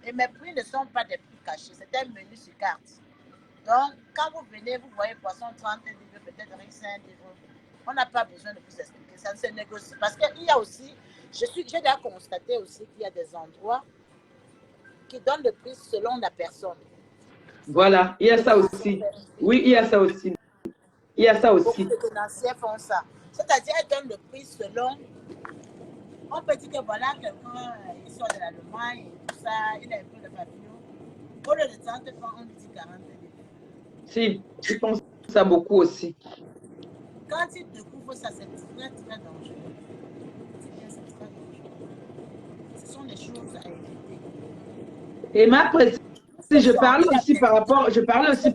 Et mes prix ne sont pas des prix cachés, c'est un menu sur carte. Donc, quand vous venez, vous voyez poisson 30 livres, peut-être riz 5 livres. On n'a pas besoin de vous expliquer, ça ne se négocie. Parce qu'il y a aussi, j'ai déjà constaté aussi qu'il y a des endroits qui donnent le prix selon la personne. Voilà, il y a ça aussi. Oui, il y a ça aussi. Il y a ça aussi. Beaucoup de financiers font ça. C'est-à-dire, ils donnent le prix selon. On peut dire que voilà, quelqu'un, il sort de l'Allemagne et tout ça, il a un peu de papillon. Pour le 30 francs, on lui dit 40 livres. Si, je pense ça beaucoup aussi. Quand il découvre ça, c'est très, très dangereux. C'est très dangereux. Ce sont des choses à éviter. Et ma précise, je parlais aussi par rapport à. Je parlais aussi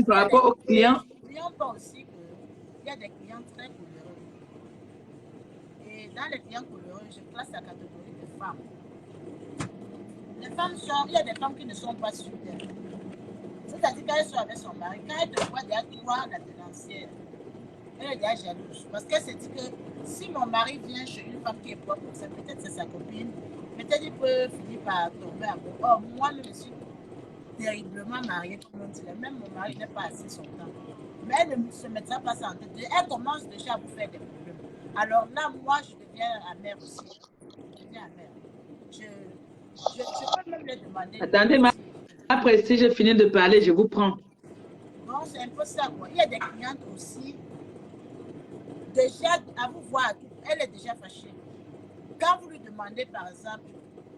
par rapport aux clients. N'oublions pas aussi qu'il y a des clients très coléreux. Et dans les clients coléreux, je classe la catégorie des femmes. Les femmes sont, il y a des femmes qui ne sont pas sûres d'elles. C'est-à-dire qu'elles sont avec son mari, quand elle te voit derrière toi, la tenancière, elle est déjà jalouse. Parce qu'elle se dit que si mon mari vient chez une femme qui est propre, peut-être c'est sa copine, peut-être il peut finir par tomber amoureux. Or, moi, je suis terriblement mariée, tout le monde dit. Même mon mari n'est pas assez son temps. Mais elle ne se mettra pas ça en tête. Elle commence déjà à vous faire des problèmes. Alors là, moi, je deviens amère aussi. Je deviens amère. Je peux même le demander. Attendez, après, si j'ai fini de parler, je vous prends. Non, c'est un peu ça, quoi. Il y a des clientes aussi. Déjà, à vous voir, elle est déjà fâchée. Quand vous lui demandez, par exemple,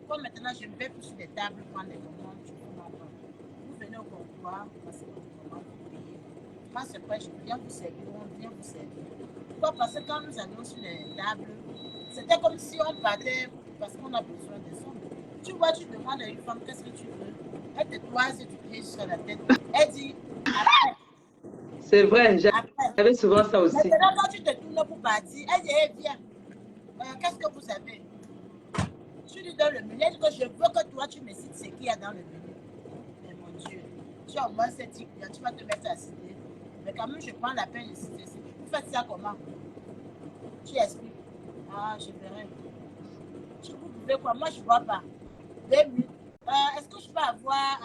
comme maintenant, je ne vais plus sur les tables prendre les commandes, je vous demande pas. Vous venez au comptoir, vous passez votre commande, vous payez. Quand c'est prêt, je viens vous servir, on vient vous servir. Pourquoi? Parce que quand nous allions sur les tables, c'était comme si on partait parce qu'on a besoin de son. Tu vois, tu demandes à une femme qu'est-ce que tu veux. Elle te toise du pied sur la tête. Elle dit après. C'est vrai, j'avais souvent ça aussi. Maintenant, quand tu te tournes pour partir, elle dit hey, viens. Qu'est-ce que vous avez? Tu lui donnes le menu. Elle dit que je veux que toi, tu me cites ce qu'il y a dans le menu. Mais mon Dieu, tu as au moins cette type, tu vas te mettre à citer. Mais quand même, je prends la peine de citer. Vous faites ça comment? Tu expliques. Ah, je verrai. Vous pouvez quoi? Moi, je ne vois pas. 2 minutes. Est-ce que je peux avoir.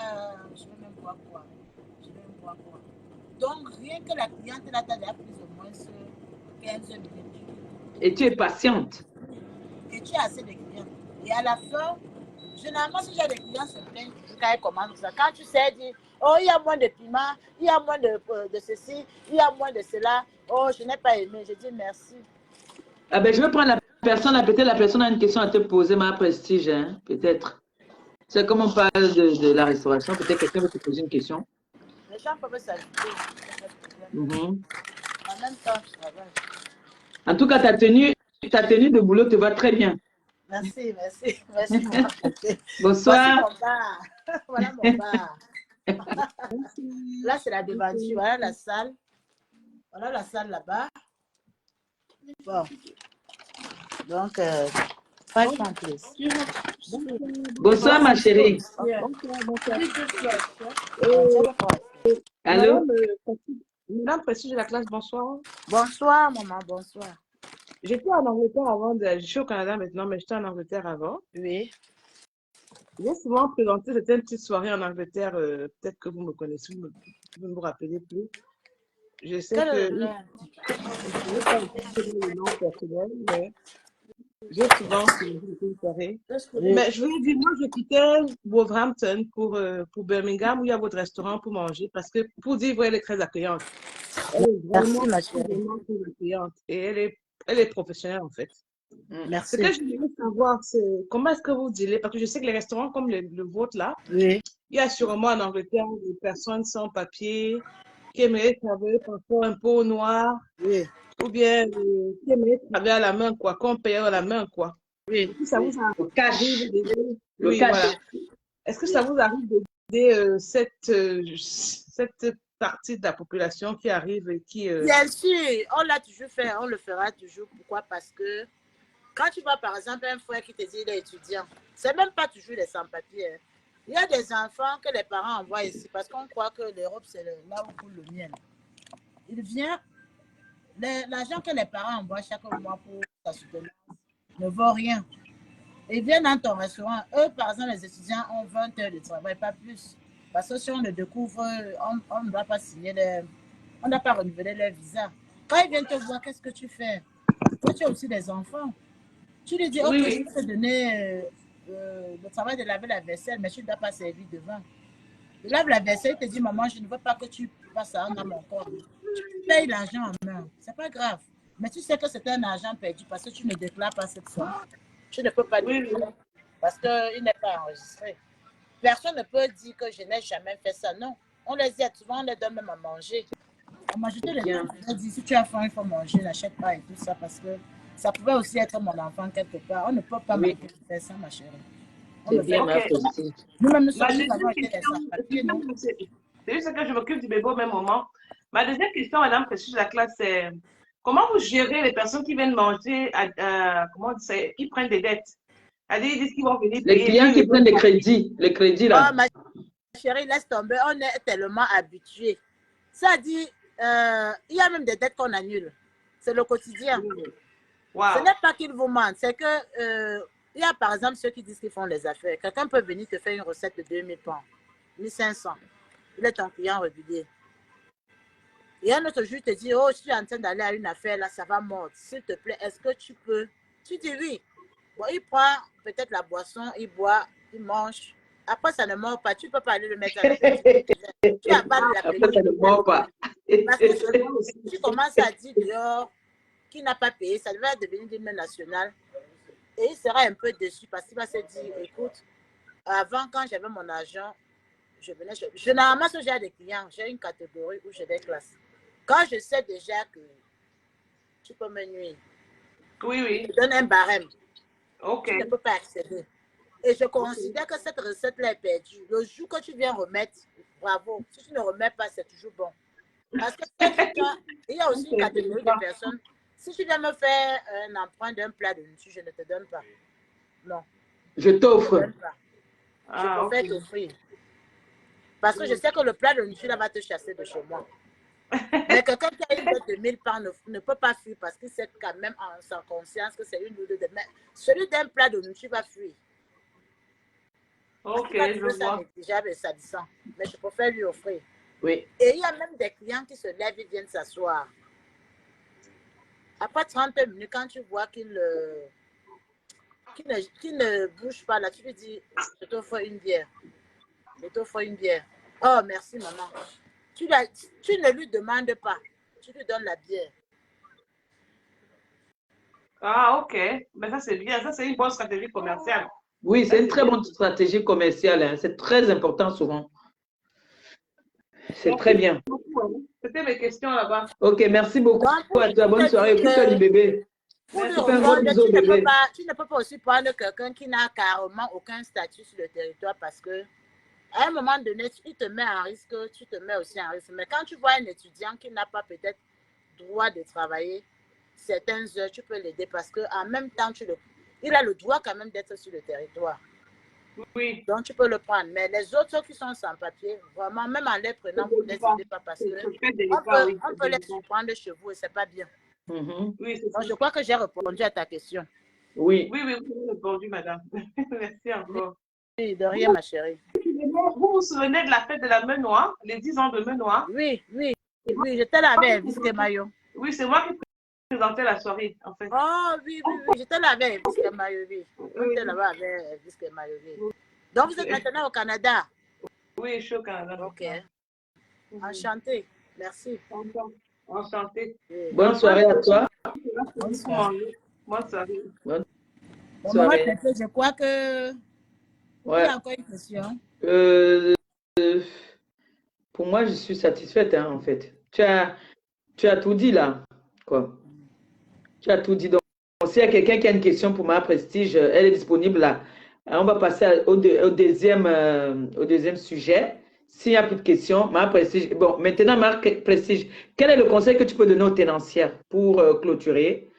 Je vais même voir quoi. Je vais même voir quoi. Donc, rien que la cliente là, t'as déjà pris au moins 15 minutes. Et tu es patiente. Et tu as assez de clients. Et à la fin, généralement, si j'ai des clients se plaignent quand ils commandent ça. Quand tu sais dire, oh, il y a moins de piment, il y a moins de ceci, il y a moins de cela. Oh, je n'ai pas aimé. Je dis merci. Ah ben, je vais prendre la personne, peut-être la personne a une question à te poser, ma prestige, hein, peut-être. C'est comme on parle de la restauration, peut-être quelqu'un veut te poser une question. Les gens peuvent s'ajouter. En même temps, je travaille. En tout cas, ta tenue de boulot te va très bien. Merci, merci. Merci. Bonsoir. Voici mon bar. Voilà mon bar. Là, c'est la devanture. Voilà la salle. Voilà la salle là-bas. Bon. Donc, 5 francs plus. Bonsoir, ma chérie. Allô? Madame Prestige de la classe, bonsoir. Bonsoir, maman, bonsoir. J'étais en Angleterre avant, je suis au Canada maintenant, mais j'étais en Angleterre avant. Oui. J'ai souvent présenté, c'était une petite soirée en Angleterre, peut-être que vous me connaissez, vous ne vous rappelez plus. Je sais que... Je ne vais pas vous le nom personnel, mais j'ai souvent présenté une soirée. Mais je voulais dire, moi, je quittais Wolverhampton pour Birmingham, où il y a votre restaurant pour manger, parce que, pour dire, elle est très accueillante. Elle est vraiment, vraiment très accueillante. Et elle est professionnelle, en fait. Merci. Ce que je voulais savoir, c'est comment est-ce que vous dealez, parce que je sais que les restaurants comme le vôtre, là, oui. Il y a sûrement en Angleterre des personnes sans papier qui aimeraient travailler parfois un peu au noir, oui. ou bien qui aimeraient travailler à la main, quoi, qu'on paye à la main, quoi. Oui. Ça vous arrive d'aider? Oui, cash. voilà. Est-ce que ça vous arrive d'aider cette partie de la population qui arrive et qui... Bien sûr, on l'a toujours fait, on le fera toujours. Pourquoi? Parce que quand tu vois par exemple un frère qui te dit qu'il est étudiant, c'est même pas toujours les sans-papiers. Hein. Il y a des enfants que les parents envoient ici parce qu'on croit que l'Europe, c'est là où coule le miel. Il vient, l'argent que les parents envoient chaque mois pour sa soutenance ne vaut rien. Ils viennent dans ton restaurant. Eux, par exemple, les étudiants ont 20 heures de travail, pas plus. Parce que si on le découvre, on ne doit pas signer, on ne doit pas renouveler leur visa. Quand ils viennent te voir, qu'est-ce que tu fais? Toi, tu as aussi des enfants. Tu lui dis, ok, Oui, je oui. peux te donner le travail de laver la vaisselle, mais tu ne dois pas servir devant. Tu laves la vaisselle, il te dit, maman, je ne veux pas que tu passes ça dans mon corps. Tu payes l'argent en main. Ce n'est pas grave. Mais tu sais que c'est un argent perdu parce que tu ne déclares pas cette somme. Tu ne peux pas Oui, déclarer parce qu'il n'est pas enregistré. Personne ne peut dire que je n'ai jamais fait ça. Non. On les aide souvent, on les donne même à manger. À manger, les gens disent, si tu as faim, il faut manger, n'achète pas et tout ça parce que ça pouvait aussi être mon enfant quelque part. On ne peut pas Oui. manquer de faire ça, ma chérie. On C'est le bien, fait. ma ok. prestige. Nous-mêmes, nous Ma sommes deuxième avons été des question, sans-papiers, non? c'est juste que je m'occupe du bébé au même moment. Ma deuxième question, madame, Prestige de la classe, c'est comment vous gérez les personnes qui viennent manger, comment on dit ça, qui prennent des dettes? C'est-à-dire, ils disent qu'ils vont venir Les payer. clients qui prennent des crédits, les crédits Oh, là. ma chérie, laisse tomber. On est tellement habitués. Ça dit, il y a même des dettes qu'on annule. C'est le quotidien. Ce Wow. n'est pas qu'ils vous mentent. C'est que, il y a par exemple ceux qui disent qu'ils font les affaires. Quelqu'un peut venir te faire une recette de 2000 pounds, 1500. Il est ton client régulier. Et un autre jour, te dit, oh, je suis en train d'aller à une affaire, là, ça va mordre. S'il te plaît, est-ce que tu peux? Tu dis oui. Bon, il prend peut-être la boisson, il boit, il mange. Après, ça ne mord pas. Tu ne peux pas aller le mettre à la petite. Tu as pas l'appeler. Après, ça ne mord pas. Parce que tu commences à dire dehors qu'il n'a pas payé, ça va devenir d'une nationale. Et il sera un peu déçu parce qu'il va se dire, écoute, avant, quand j'avais mon argent, je venais, généralement, si j'ai des clients, j'ai une catégorie où j'ai des classes. Quand je sais déjà que tu peux me nuire, Oui, je oui. te donne un barème, Ok. tu ne peux pas accéder. Et je considère que cette recette-là est perdue. Le jour que tu viens remettre, bravo. Si tu ne remets pas, c'est toujours bon. Parce que il y a aussi une catégorie de personnes. Si tu viens me faire un emprunt d'un plat de nourriture, je ne te donne pas. Non. Je Je ne te t'offre. donne pas. Je Ah, ok. préfère t'offrir. Parce que je sais que le plat de nourriture là va te chasser de chez moi. Mais quelqu'un qui a une dette de 1000 pounds ne peut pas fuir parce qu'il sait quand même en sa conscience que c'est une ou deux. Mais celui d'un plat de nourriture va fuir. Ok, Il va je trouver ça vois. négligeable et salissant. Mais je préfère lui offrir. Oui. Et il y a même des clients qui se lèvent et viennent s'asseoir. Après 30 minutes, quand tu vois qu'il ne bouge pas, là, tu lui dis, je t'offre une bière. Je t'offre une bière. Oh, merci, maman. Tu ne lui demandes pas. Tu lui donnes la bière. Ah, ok. Mais ça, c'est bien. Ça, c'est une bonne stratégie commerciale. Oui, Ça, c'est une c'est très bien. bonne stratégie commerciale, hein. C'est très important souvent. C'est Merci très bien. beaucoup, hein. C'était mes questions là-bas. Ok, merci beaucoup Donc, à toi. pour Bonne te soirée. dire Occupe-toi du que bébé. pour lui Tu fais un gros répondre, bisou au bébé. tu ne peux pas aussi prendre quelqu'un qui n'a carrément aucun statut sur le territoire parce que à un moment donné, tu te mets en risque, tu te mets aussi en risque. Mais quand tu vois un étudiant qui n'a pas peut-être droit de travailler certaines heures, tu peux l'aider parce qu'en même temps, il a le droit quand même d'être sur le territoire. Oui. Donc, tu peux le prendre. Mais les autres qui sont sans papier, vraiment, même en les prenant, vous ne les aidez pas parce qu'on peut les surprendre chez vous et ce n'est pas bien. Oui, c'est ça. Donc, je crois que j'ai répondu à ta question. Oui. Oui, oui, vous avez répondu, madame. Merci encore. Oui, de rien, ma chérie. Vous vous souvenez de la fête de la Menoie, les 10 ans de Menoie? Oui, oui, oui, j'étais là avec Visque Mayo. Oui, c'est moi qui présentais la soirée, en fait. Oh, oui, oui, oui, j'étais là avec Visque Mayo, oui. On était là-bas avec Visque Mayo, oui. Donc, vous êtes maintenant au Canada? Oui, je suis au Canada. Ok. Enchanté. Merci. Enchanté. Oui. Bonne soirée à toi. Bonne soirée. Bonne soirée. Bonne Bon, soirée. maman, je crois que il y Ouais. a encore une question. Pour moi, je suis satisfaite, hein, en fait. Tu as tout dit là. Quoi. Tu as tout dit. Donc, s'il y a quelqu'un qui a une question pour ma prestige, elle est disponible là. On va passer au deuxième sujet. S'il n'y a plus de questions, ma prestige. Bon, maintenant, ma prestige, quel est le conseil que tu peux donner aux tenancières pour clôturer?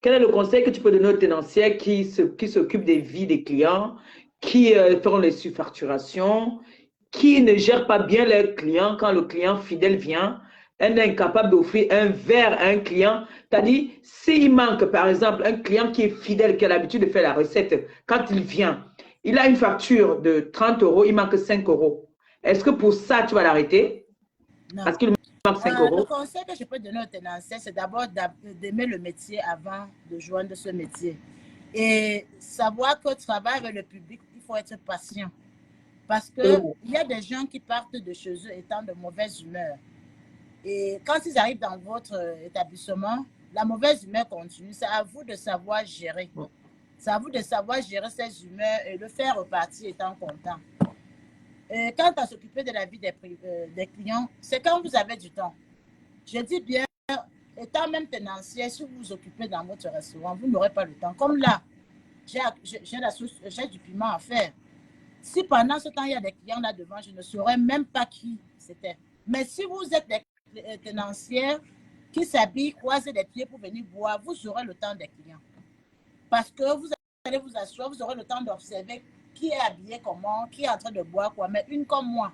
Quel est le conseil que tu peux donner aux tenancières qui s'occupent des vies des clients, qui font les surfacturations, qui ne gèrent pas bien leurs clients quand le client fidèle vient? elle est incapable d'offrir un verre à un client. C'est-à-dire, s'il manque, par exemple, un client qui est fidèle, qui a l'habitude de faire la recette, quand il vient, il a une facture de 30 euros, il manque 5 euros. Est-ce que pour ça, tu vas l'arrêter? Non. Parce qu'il manque 5 Le euros. conseil que je peux donner aux tenanciers, c'est d'abord d'aimer le métier avant de joindre ce métier. Et savoir qu'au travail avec le public, il faut être patient. Parce qu'il y a des gens qui partent de chez eux étant de mauvaise humeur. Et quand ils arrivent dans votre établissement, la mauvaise humeur continue. C'est à vous de savoir gérer. C'est à vous de savoir gérer ces humeurs et le faire repartir étant content. Et quant à s'occuper de la vie des clients, c'est quand vous avez du temps. Je dis bien, étant même tenancier, si vous vous occupez dans votre restaurant, vous n'aurez pas le temps. Comme là, j'ai du piment à faire. Si pendant ce temps, il y a des clients là devant, je ne saurais même pas qui c'était. Mais si vous êtes des tenancières qui s'habillent, croisent les pieds pour venir boire, vous aurez le temps des clients. Parce que vous allez vous asseoir, vous aurez le temps d'observer qui est habillé comment, qui est en train de boire quoi. Mais une comme moi,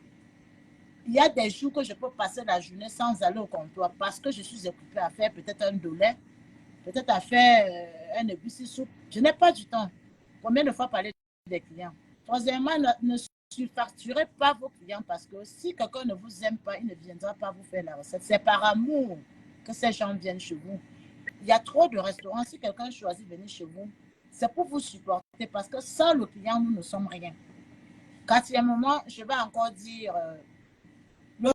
il y a des jours que je peux passer la journée sans aller au comptoir parce que je suis occupée à faire peut-être un doulet, peut-être à faire un épices soupe. Je n'ai pas du temps. Combien de fois parler des clients? Troisièmement, ne surfacturez pas vos clients parce que si quelqu'un ne vous aime pas, il ne viendra pas vous faire la recette. C'est par amour que ces gens viennent chez vous. Il y a trop de restaurants. Si quelqu'un choisit de venir chez vous, c'est pour vous supporter parce que sans le client, nous ne sommes rien. Quand il y a un moment, je vais encore dire, le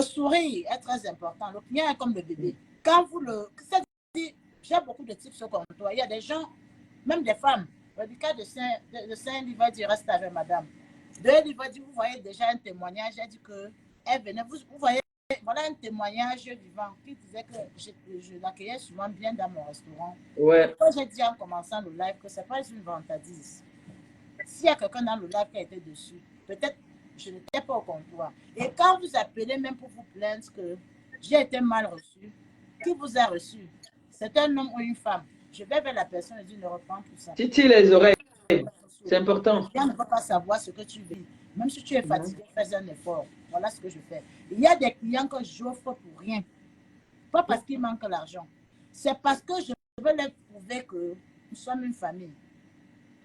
sourire est très important. Le client est comme le bébé. Quand vous le... J'ai beaucoup de types sur comptoir. Il y a des gens, même des femmes. Le cas de Saint, il va dire, reste avec madame. Il va dire, vous voyez déjà un témoignage. Elle dit qu'elle venait, vous voyez, voilà un témoignage vivant qui disait que je l'accueillais souvent bien dans mon restaurant. Ouais. Quand j'ai dit en commençant le live que ce n'est pas une vantardise. S'il y a quelqu'un dans le live qui a été dessus, peut-être je n'étais pas au comptoir. Et quand vous appelez même pour vous plaindre que j'ai été mal reçu, qui vous a reçu? C'est un homme ou une femme. Je vais vers la personne et dis ne reprends plus ça. Titi les oreilles, c'est important. On ne peut pas savoir ce que tu vis. Même si tu es fatigué, fais un effort. Voilà ce que je fais. Il y a des clients que j'offre pour rien. Pas parce qu'il manque l'argent. C'est parce que je veux leur prouver que nous sommes une famille.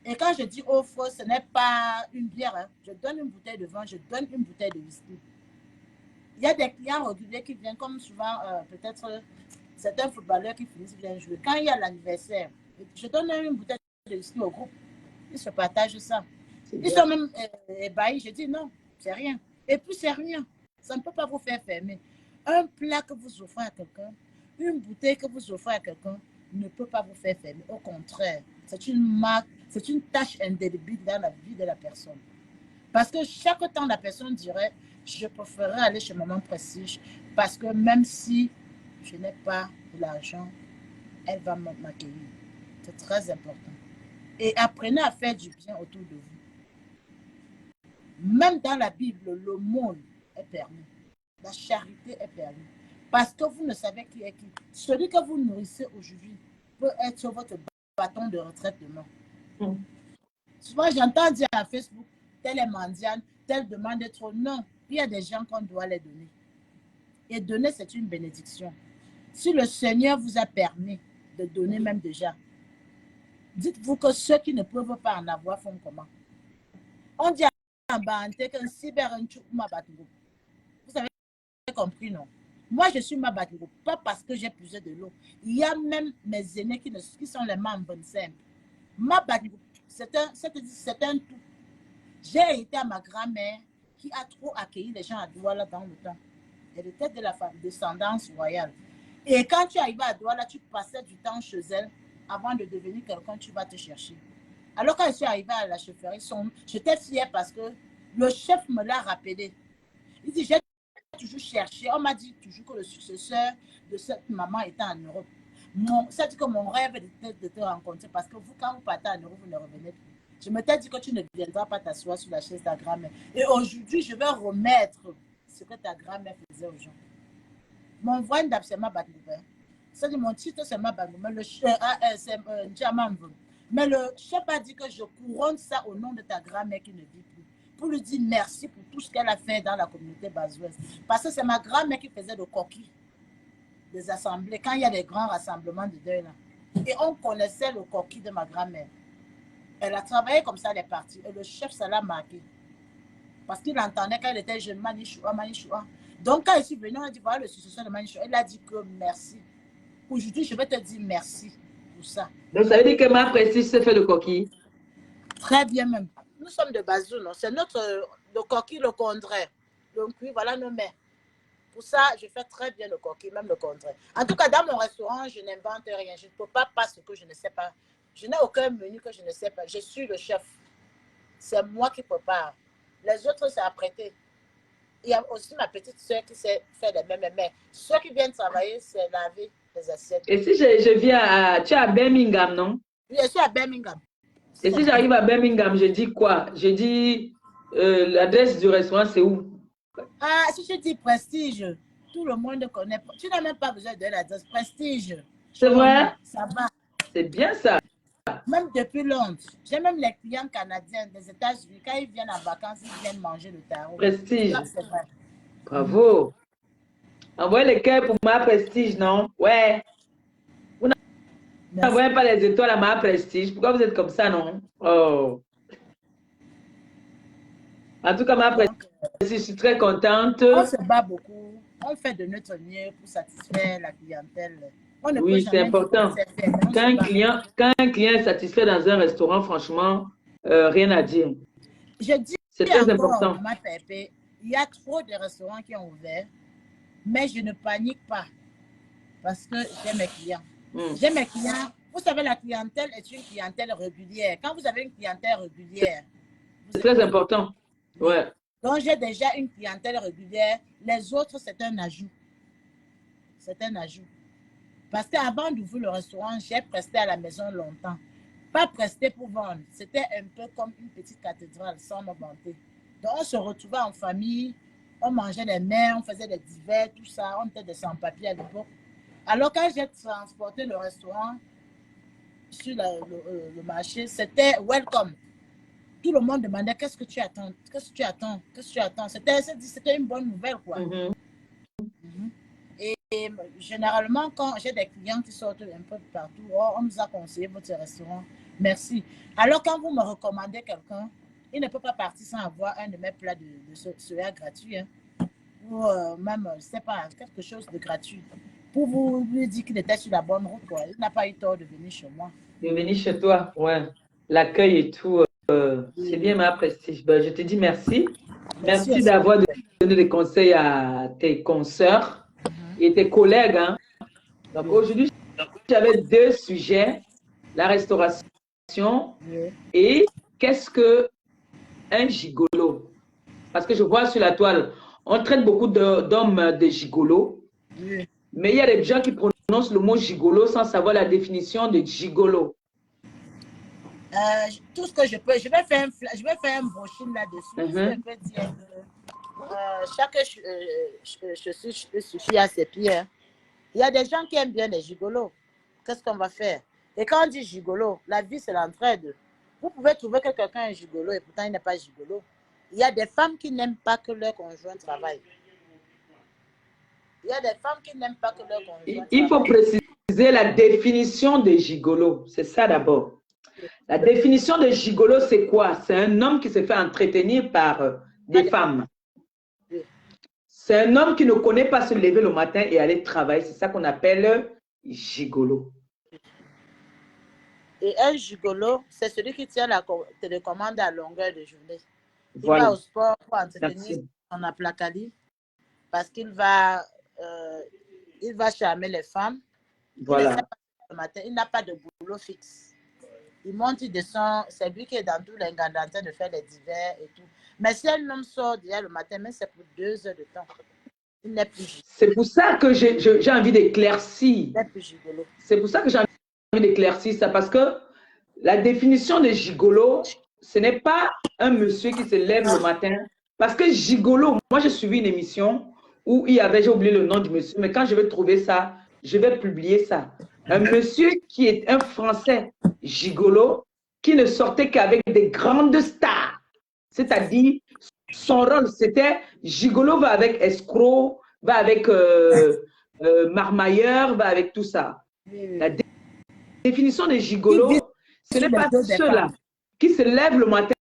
Et quand je dis offre, ce n'est pas une bière. Hein. Je donne une bouteille de vin, je donne une bouteille de whisky. Il y a des clients réguliers qui viennent, comme souvent, peut-être certains footballeurs qui finissent bien jouer. Quand il y a l'anniversaire, je donne une bouteille de whisky au groupe. Ils se partagent ça. Ils sont même ébahis. Je dis non, c'est rien. Et puis c'est rien. Ça ne peut pas vous faire fermer. Un plat que vous offrez à quelqu'un, une bouteille que vous offrez à quelqu'un, ne peut pas vous faire fermer. Au contraire, c'est une marque, c'est une tâche indélébile dans la vie de la personne. Parce que chaque temps, la personne dirait, je préférerais aller chez Maman Prestige parce que même si je n'ai pas de l'argent, elle va m'accueillir. C'est très important. Et apprenez à faire du bien autour de vous. Même dans la Bible, le monde est permis. La charité est permise. Parce que vous ne savez qui est qui. Celui que vous nourrissez aujourd'hui peut être votre bâton de retraite demain. Souvent, j'entends dire à Facebook, telle est mendiante, telle demande trop. Non, il y a des gens qu'on doit les donner. Et donner, c'est une bénédiction. Si le Seigneur vous a permis de donner même déjà, dites-vous que ceux qui ne peuvent pas en avoir font comment? On dit à Banté qu'un cyber un tchou mabatougo. Vous avez compris, non? Moi, je suis mabatougo, pas parce que j'ai puisé de l'eau. Il y a même mes aînés qui sont les membres simples. Mabatougo, c'est un tout. J'ai hérité à ma grand-mère qui a trop accueilli les gens à Douala dans le temps. Elle était de la descendance royale. Et quand tu arrivais à Douala, tu passais du temps chez elle. Avant de devenir quelqu'un, tu vas te chercher. Alors quand je suis arrivée à la chefferie, j'étais fière parce que le chef me l'a rappelé. Il dit, j'ai toujours cherché. On m'a dit toujours que le successeur de cette maman était en Europe. Ça dit que mon rêve était de te rencontrer parce que vous, quand vous partez en Europe, vous ne revenez plus. Je m'étais dit que tu ne viendras pas t'asseoir sur la chaise de ta grand-mère. Et aujourd'hui, je vais remettre ce que ta grand-mère faisait aux gens. Mon voix n'est absolument pas c'est mon titre, c'est ma bague, mais mais le chef a dit que je couronne ça au nom de ta grand-mère qui ne vit plus. Pour lui dire merci pour tout ce qu'elle a fait dans la communauté basoise. Parce que c'est ma grand-mère qui faisait le coquille. des assemblées, quand il y a des grands rassemblements de deuil là. Et on connaissait le coquille de ma grand-mère. Elle a travaillé comme ça, elle est partie. Et le chef, ça l'a marqué. Parce qu'il entendait quand elle était jeune, Manichoua, Manichoua. Donc, quand je suis venue, on a dit, voilà le successeur de Manichoua. Elle a dit que merci. Aujourd'hui, je vais te dire merci pour ça. Donc, ça veut dire que ma prestige se fait le coquille. Très bien même. Nous sommes de Bazou, non? C'est notre, le coquille, le condré. Donc, oui, voilà nos mères. Pour ça, je fais très bien le coquille, même le condré. En tout cas, dans mon restaurant, je n'invente rien. Je ne peux pas ce que je ne sais pas. Je n'ai aucun menu que je ne sais pas. Je suis le chef. C'est moi qui prépare. Les autres, c'est à prêter. Il y a aussi ma petite soeur qui sait faire les mêmes. Mais ceux qui viennent travailler, c'est laver les assiettes. Et si je viens à... Tu es à Birmingham, non? Oui, je suis à Birmingham. Et si j'arrive à Birmingham, je dis quoi? Je dis l'adresse du restaurant, c'est où? Ah, si je dis Prestige, tout le monde connaît. Tu n'as même pas besoin de l'adresse. Prestige. C'est vrai? Ça va. C'est bien ça. Même depuis Londres. J'ai même les clients canadiens des États-Unis. Quand ils viennent en vacances, ils viennent manger le tarot. Prestige. C'est vrai. Bravo. Envoyez les cœurs pour ma Prestige, non? Ouais. Vous n'envoyez pas les étoiles à ma Prestige. Pourquoi vous êtes comme ça, non? Oh. En tout cas, ma Prestige, je suis très contente. On se bat beaucoup. On fait de notre mieux pour satisfaire la clientèle. Oui, c'est important. Quand un client est satisfait dans un restaurant, franchement, rien à dire. Je dis c'est très important. À ma pépé, il y a trop de restaurants qui ont ouvert, mais je ne panique pas parce que j'ai mes clients. J'ai mes clients. Vous savez, la clientèle est une clientèle régulière. Quand vous avez une clientèle régulière, c'est très important. Ouais. Donc, j'ai déjà une clientèle régulière. Les autres, c'est un ajout. C'est un ajout. Parce qu'avant d'ouvrir le restaurant, j'ai presté à la maison longtemps. Pas presté pour vendre. C'était un peu comme une petite cathédrale, sans me vanter. Donc, on se retrouvait en famille, on mangeait les mets, on faisait des divers, tout ça. On était des sans-papiers à l'époque. Alors, quand j'ai transporté le restaurant sur le marché, c'était welcome. Tout le monde demandait qu'est-ce que tu attends, qu'est-ce que tu attends, qu'est-ce que tu attends. C'était une bonne nouvelle, quoi. Et généralement, quand j'ai des clients qui sortent un peu partout, on nous a conseillé votre restaurant, merci. Alors, quand vous me recommandez quelqu'un, il ne peut pas partir sans avoir un de mes plats de soya gratuit, hein. Ou même, je ne sais pas, quelque chose de gratuit. Pour vous lui dire qu'il était sur la bonne route, quoi. Il n'a pas eu tort de venir chez moi. De venir chez toi, ouais. L'accueil et tout, c'est bien ma Prestige. Ben, je te dis merci. Merci d'avoir donné des conseils à tes consoeurs et tes collègues. Hein. Donc aujourd'hui, j'avais deux sujets, la restauration et qu'est-ce qu'un gigolo? Parce que je vois sur la toile, on traite beaucoup d'hommes de gigolos, mais il y a des gens qui prononcent le mot gigolo sans savoir la définition de gigolo. Tout ce que je peux, je vais faire un brochure là-dessus. Je peux dire chaque chaussure suffit à ses pieds. Hein. Il y a des gens qui aiment bien les gigolos. Qu'est-ce qu'on va faire? Et quand on dit gigolo, la vie c'est l'entraide. Vous pouvez trouver que quelqu'un est gigolo et pourtant il n'est pas gigolo. Il y a des femmes qui n'aiment pas que leur conjoint travaille. Il y a des femmes qui n'aiment pas que leur conjoint travaille. Il faut préciser la définition de gigolo. C'est ça d'abord. La définition de gigolo, c'est quoi? C'est un homme qui se fait entretenir par des femmes. C'est un homme qui ne connaît pas se lever le matin et aller travailler. C'est ça qu'on appelle gigolo. Et un gigolo, c'est celui qui tient la télécommande à longueur de journée. Il va au sport pour entretenir son aplacali parce qu'il va charmer les femmes. Voilà. Il n'a pas de boulot fixe. Il monte, il descend. C'est lui qui est dans tous les gars en train de faire les divers et tout. Mais si un homme sort déjà le matin, mais c'est pour 2 heures de temps. Il n'est plus gigolo. C'est pour ça que j'ai envie d'éclaircir. Il n'est plus gigolo. C'est pour ça que j'ai envie d'éclaircir ça. Parce que la définition de gigolo, ce n'est pas un monsieur qui se lève le matin. Parce que gigolo, moi j'ai suivi une émission où il y avait, j'ai oublié le nom du monsieur, mais quand je vais trouver ça, je vais publier ça. Un monsieur qui est un Français gigolo, qui ne sortait qu'avec des grandes stars. C'est-à-dire, son rôle, c'était gigolo va avec escroc, va avec marmailleurs, bah, avec tout ça. La définition des gigolos, ce n'est pas ceux-là qui se lèvent le matin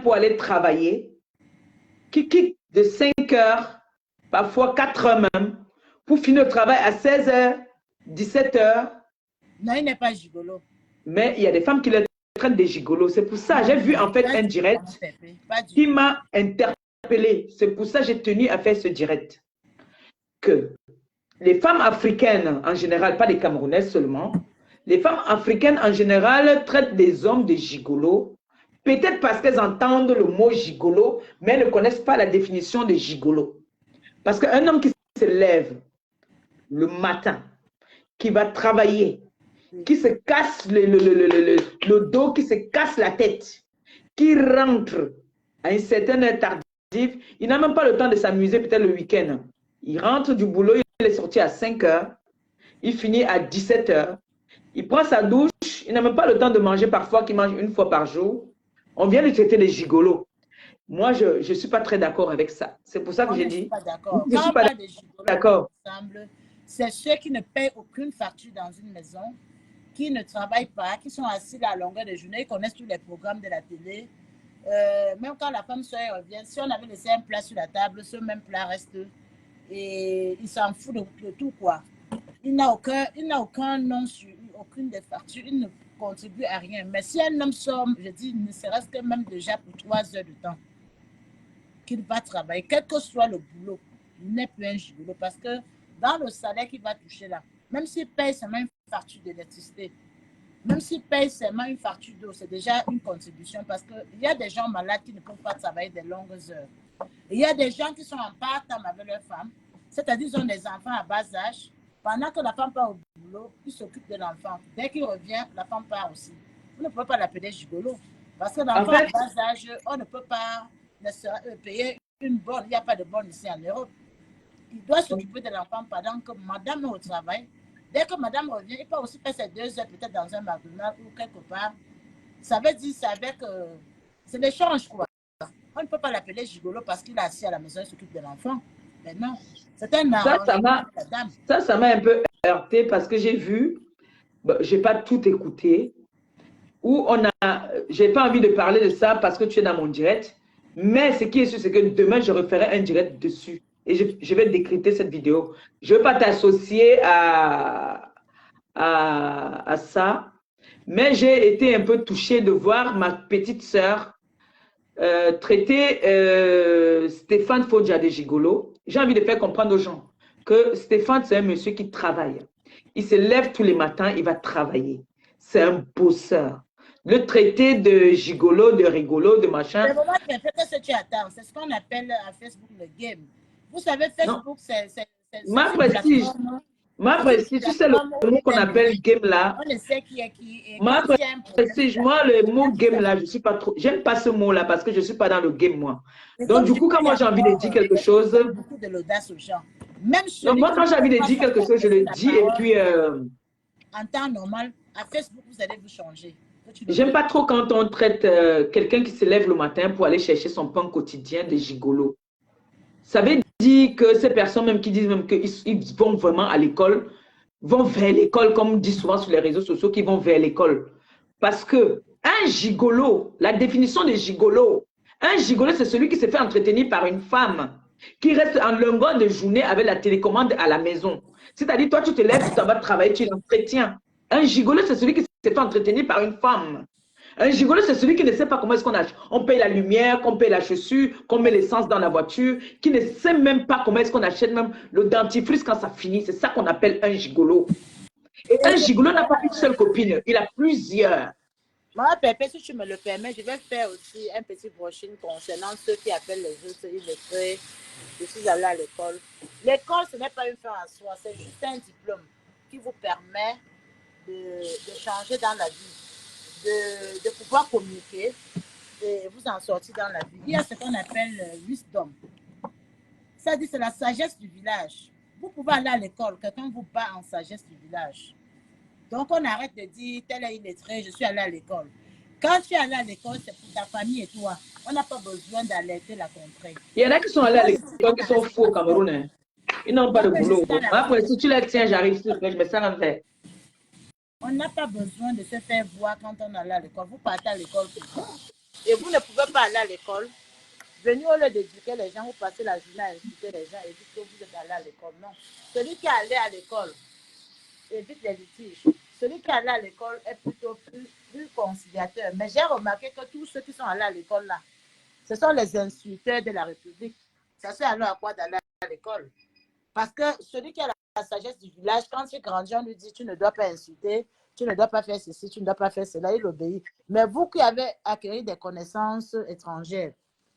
pour aller travailler, qui quittent de 5 heures, parfois 4 heures même, pour finir le travail à 16 heures, 17 heures. Non, il n'est pas gigolo. Mais il y a des femmes qui le traitent des gigolos. C'est pour ça, j'ai vu en fait un direct qui m'a interpellé. C'est pour ça que j'ai tenu à faire ce direct. Que les femmes africaines en général, pas les Camerounaises seulement, les femmes africaines en général traitent les hommes de gigolos. Peut-être parce qu'elles entendent le mot gigolo, mais elles ne connaissent pas la définition de gigolo. Parce qu'un homme qui se lève le matin, qui va travailler, qui se casse le dos, qui se casse la tête, qui rentre à une certaine heure tardive, il n'a même pas le temps de s'amuser peut-être le week-end. Il rentre du boulot, il est sorti à 5 heures, il finit à 17 heures, il prend sa douche, il n'a même pas le temps de manger parfois, qu'il mange une fois par jour. On vient de traiter les gigolos. Moi, je ne suis pas très d'accord avec ça. C'est pour ça que j'ai dit. Je ne suis pas d'accord. C'est ceux qui ne payent aucune facture dans une maison, qui ne travaillent pas, qui sont assis là à longueur de journée, ils connaissent tous les programmes de la télé. Même quand la femme soeur revient, si on avait laissé un plat sur la table, ce même plat reste et il s'en fout de tout, quoi. Il n'a aucun nom sur aucune des factures, il ne contribue à rien. Mais si un homme sort, je dis, ne serait-ce que même déjà pour 3 heures de temps, qu'il va travailler, quel que soit le boulot, il n'est plus un gigolo parce que dans le salaire qu'il va toucher là, même s'il paye seulement une facture d'électricité, même s'il paye seulement une facture d'eau, c'est déjà une contribution parce qu'il y a des gens malades qui ne peuvent pas travailler de longues heures. Et il y a des gens qui sont en part-time avec leur femme, c'est-à-dire qu'ils ont des enfants à bas âge. Pendant que la femme part au boulot, ils s'occupent de l'enfant. Dès qu'il revient, la femme part aussi. Vous ne pouvez pas l'appeler gigolo parce que l'enfant à bas âge, on ne peut pas payer une bonne. Il n'y a pas de bonne ici en Europe. Il doit s'occuper de l'enfant pendant que madame est au travail. Dès que madame revient, il peut aussi faire ses 2 heures peut-être dans un McDonald's ou quelque part. Ça veut dire, c'est l'échange, quoi. On ne peut pas l'appeler gigolo parce qu'il est assis à la maison et s'occupe de l'enfant. Mais non, c'est un arrangement. Ça m'a un peu heurté parce que j'ai vu, je n'ai pas tout écouté, où j'ai pas envie de parler de ça parce que tu es dans mon direct, mais ce qui est sûr, c'est que demain, je referai un direct dessus et je vais décrypter cette vidéo. Je ne veux pas t'associer à ça, mais j'ai été un peu touchée de voir ma petite sœur traiter Stéphane Fodja de gigolo. J'ai envie de faire comprendre aux gens que Stéphane, c'est un monsieur qui travaille. Il se lève tous les matins, il va travailler. C'est un bosseur. Le traité de gigolo, de rigolo, de machin. C'est vraiment ce que tu attends. C'est ce qu'on appelle à Facebook le game. Vous savez, Facebook, c'est ma prestige. Ma prestige, tu sais le mot qu'on appelle game là. On ne sait qui est qui. Ma prestige, moi, le mot game là, je ne suis pas trop. J'aime pas ce mot là parce que je ne suis pas dans le game, moi. Donc, du coup, quand moi j'ai envie de dire quelque chose. Beaucoup de l'audace aux gens. Même donc, moi, quand j'ai envie de dire quelque chose, je le dis et puis. En temps normal, à Facebook, vous allez vous changer. J'aime pas trop quand on traite quelqu'un qui se lève le matin pour aller chercher son pain quotidien de gigolo. Ça veut dire que ces personnes même qui disent même qu'ils vont vraiment à l'école, vont vers l'école, comme on dit souvent sur les réseaux sociaux, qu'ils vont vers l'école. Parce que un gigolo, la définition de gigolo, un gigolo, c'est celui qui se fait entretenir par une femme, qui reste en longueur de journée avec la télécommande à la maison. C'est-à-dire, toi, tu te lèves, tu vas travailler, tu l'entretiens. Un gigolo, c'est celui qui se fait entretenir par une femme. Un gigolo, c'est celui qui ne sait pas comment est-ce qu'on achète. On paye la lumière, qu'on paye la chaussure, qu'on met l'essence dans la voiture, qui ne sait même pas comment est-ce qu'on achète même le dentifrice quand ça finit. C'est ça qu'on appelle un gigolo. Et un gigolo n'a pas une seule copine, il a plusieurs. Moi, Pépé, si tu me le permets, je vais faire aussi un petit brushing concernant ceux qui appellent les autres illettrés. Je suis allée à l'école. L'école, ce n'est pas une fin en soi, c'est juste un diplôme qui vous permet de changer dans la vie, de pouvoir communiquer et vous en sortir dans la vie. Il y a ce qu'on appelle wisdom. Ça dit, c'est la sagesse du village. Vous pouvez aller à l'école, quelqu'un vous bat en sagesse du village. Donc, on arrête de dire, tel est illettré, je suis allé à l'école. Quand tu es allé à l'école, c'est pour ta famille et toi. On n'a pas besoin d'alerter la contrée. Il y en a qui sont allés à l'école qui sont faux au Cameroun. Hein. Ils n'ont pas de Tant que je boulot. suis dans la Après, rue, si tu les tiens, j'arrive, s'il te plaît, je me sers un verre. on n'a pas besoin de se faire voir quand on est à l'école. Vous partez à l'école pourquoi? Et vous ne pouvez pas aller à l'école. Venez au lieu d'éduquer les gens, vous passez la journée à insulter les gens et dites que vous êtes allé à l'école. Non. Celui qui est allé à l'école évite les litiges. Celui qui est allé à l'école est plutôt plus conciliateur. Mais j'ai remarqué que tous ceux qui sont allés à l'école là, ce sont les insulteurs de la République. Ça sert alors à quoi d'aller à l'école? Parce que celui qui a la sagesse du village, quand il grandit, on lui dit tu ne dois pas insulter, tu ne dois pas faire ceci, tu ne dois pas faire cela, il obéit. Mais vous qui avez acquis des connaissances étrangères,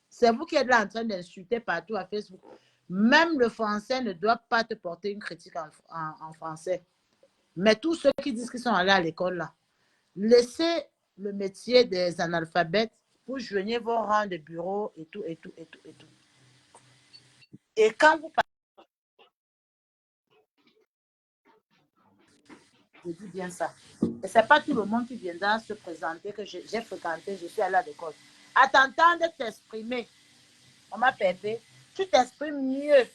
c'est vous qui êtes là en train d'insulter partout à Facebook. Même le français ne doit pas te porter une critique en français. Mais tous ceux qui disent qu'ils sont allés à l'école là, laissez le métier des analphabètes pour joindre vos rangs de bureau et tout, et tout, et tout, et tout. Et quand vous parlez, je dis bien ça. Et ce n'est pas tout le monde qui viendra se présenter que j'ai fréquenté, je suis allé à l'école. À t'entendre t'exprimer, on m'a pépé, tu t'exprimes mieux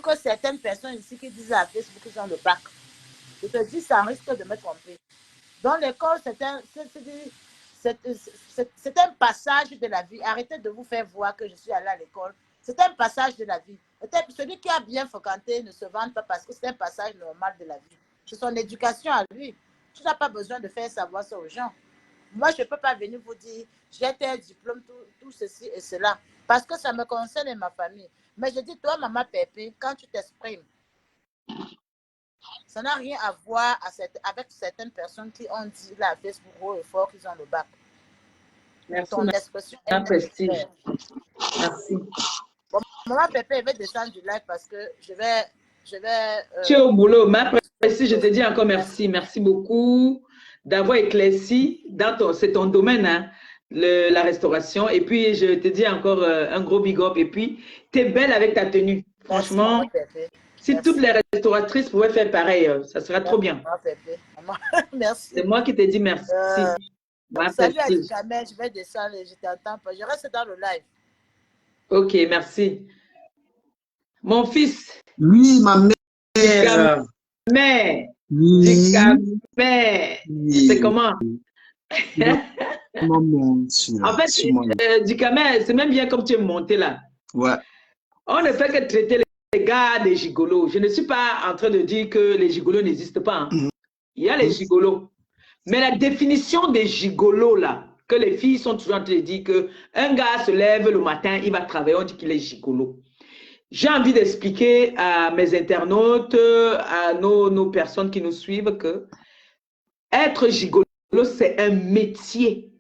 que certaines personnes ici qui disent à Facebook qu'ils ont le bac. Je te dis, ça risque de me tromper. Dans l'école, c'est un passage de la vie. Arrêtez de vous faire voir que je suis allé à l'école. C'est un passage de la vie. Celui qui a bien fréquenté ne se vante pas parce que c'est un passage normal de la vie. C'est son éducation à lui. Tu n'as pas besoin de faire savoir ça aux gens. Moi, je ne peux pas venir vous dire, j'ai tel diplôme, tout ceci et cela, parce que ça me concerne et ma famille. Mais je dis, toi, maman Pépé, quand tu t'exprimes, ça n'a rien à voir avec certaines personnes qui ont dit là à Facebook haut et fort qu'ils ont le bac. Merci, Ton expression est ma prestige. nécessaire. Merci. Bon, maman Pépé, je vais descendre du live parce que je vais tu es au boulot. Ma prestige, je te dis encore merci. Merci beaucoup d'avoir éclairci c'est ton domaine, hein, la restauration. Et puis, je te dis encore un gros big up. Et puis, tu es belle avec ta tenue. Franchement, merci, si toutes les restauratrices pouvaient faire pareil, ça serait trop bien. Merci. C'est moi qui te dis merci. Salut à Dicamel, je vais descendre, je t'entends pas. Je reste dans le live. Ok, merci. Mon fils. Oui, ma mère. Mais, oui. Oui. C'est comment? Maman, en fait, Dicamel, c'est même bien comme tu es monté là. Ouais. On ne fait que traiter les gars des gigolos. Je ne suis pas en train de dire que les gigolos n'existent pas. Hein. Il y a les gigolos. Mais la définition des gigolos, là, que les filles sont toujours en train de dire qu'un gars se lève le matin, il va travailler, on dit qu'il est gigolo. J'ai envie d'expliquer à mes internautes, à nos personnes qui nous suivent que être gigolo, c'est un métier.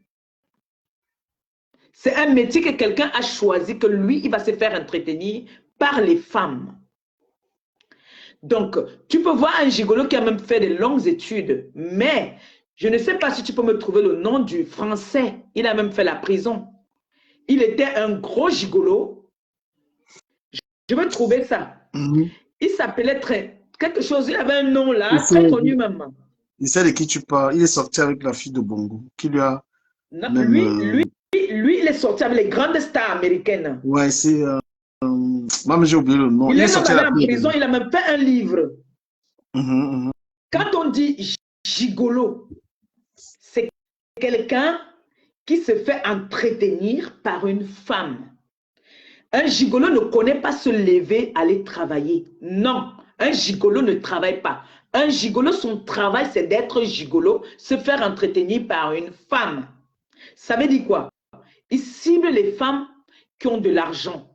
C'est un métier que quelqu'un a choisi, que lui, il va se faire entretenir par les femmes. Donc, tu peux voir un gigolo qui a même fait de longues études, mais je ne sais pas si tu peux me trouver le nom du français. Il a même fait la prison. Il était un gros gigolo. Je veux trouver ça. Il s'appelait quelque chose, il avait un nom là, très connu même. Il sait de qui tu parles. Il est sorti avec la fille de Bongo. Qui lui a... Non, même, lui, il est sorti avec les grandes stars américaines. Ouais, c'est... Même j'ai oublié le nom. Il est sorti en prison, il a même fait un livre. Quand on dit gigolo, c'est quelqu'un qui se fait entretenir par une femme. Un gigolo ne connaît pas se lever, aller travailler. Non, un gigolo ne travaille pas. Un gigolo, son travail, c'est d'être gigolo, se faire entretenir par une femme. Ça veut dire quoi? Il cible les femmes qui ont de l'argent.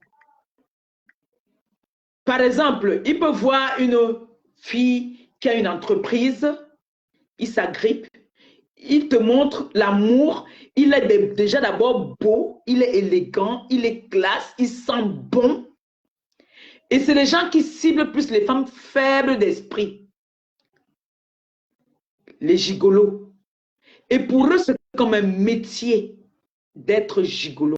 Par exemple, il peut voir une fille qui a une entreprise, il s'agrippe, il te montre l'amour, il est déjà d'abord beau, il est élégant, il est classe, il sent bon. Et c'est les gens qui ciblent plus les femmes faibles d'esprit. Les gigolos. Et pour eux, c'est comme un métier d'être gigolo.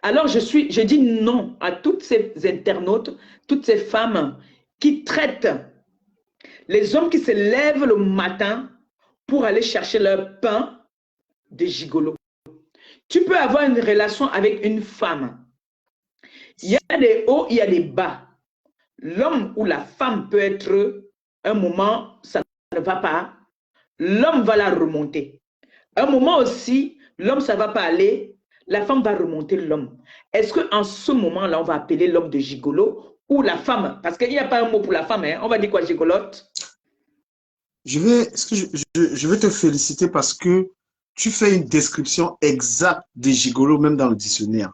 Alors, je dis non à toutes ces internautes, toutes ces femmes qui traitent les hommes qui se lèvent le matin pour aller chercher leur pain de gigolo. Tu peux avoir une relation avec une femme. Il y a des hauts, il y a des bas. l'homme ou la femme peut être, un moment, ça ne va pas, l'homme va la remonter. Un moment aussi, l'homme, ça ne va pas aller, la femme va remonter l'homme. Est-ce qu'en ce moment-là, on va appeler l'homme de gigolo ou la femme? Parce qu'il n'y a pas un mot pour la femme, hein. On va dire quoi, gigolote? Je vais te féliciter parce que tu fais une description exacte des gigolos, même dans le dictionnaire.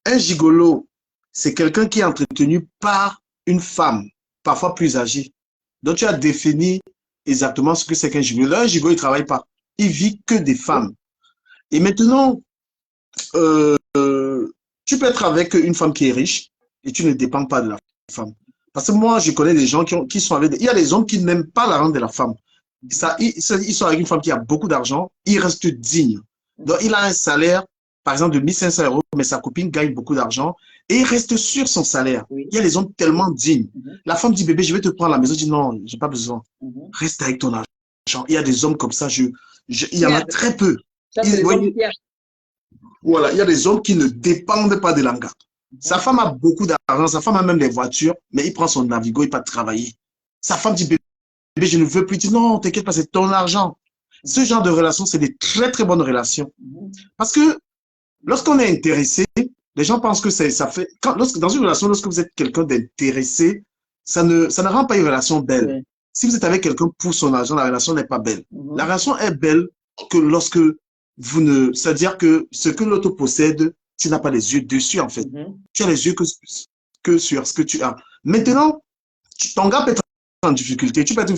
Un gigolo, c'est quelqu'un qui est entretenu par une femme, parfois plus âgée. Donc, tu as défini exactement ce que c'est qu'un gigolo. Là, un gigolo, il ne travaille pas. Il vit que des femmes. Et maintenant, tu peux être avec une femme qui est riche et tu ne dépends pas de la femme. Parce que moi, je connais des gens qui sont avec... Il y a des hommes qui n'aiment pas la rente de la femme. Ils sont avec une femme qui a beaucoup d'argent, ils restent dignes. Donc, il a un salaire, par exemple, de 1500 €, mais sa copine gagne beaucoup d'argent et il reste sur son salaire. Oui. Il y a des hommes tellement dignes. La femme dit, bébé, je vais te prendre à la maison. Je dis, non, je n'ai pas besoin. Reste avec ton argent. Il y a des hommes comme ça, il y en a très peu. Ça, c'est les hommes fiers. Voilà, il y a des hommes qui ne dépendent pas de l'anga. Sa femme a beaucoup d'argent, sa femme a même des voitures, mais il prend son Navigo, il part travailler. Sa femme dit, bébé, je ne veux plus. Il dit, non, t'inquiète pas, c'est ton argent. Ce genre de relations, c'est des très, très bonnes relations. Parce que lorsqu'on est intéressé, les gens pensent que ça fait... dans une relation, lorsque vous êtes quelqu'un d'intéressé, ça ne rend pas une relation belle. Oui. Si vous êtes avec quelqu'un pour son argent, la relation n'est pas belle. La relation est belle que lorsque vous ne... C'est-à-dire que ce que l'autre possède, tu n'as pas les yeux dessus, en fait. Tu as les yeux que sur ce que tu as. Maintenant, ton gars peut être en difficulté. Tu peux être une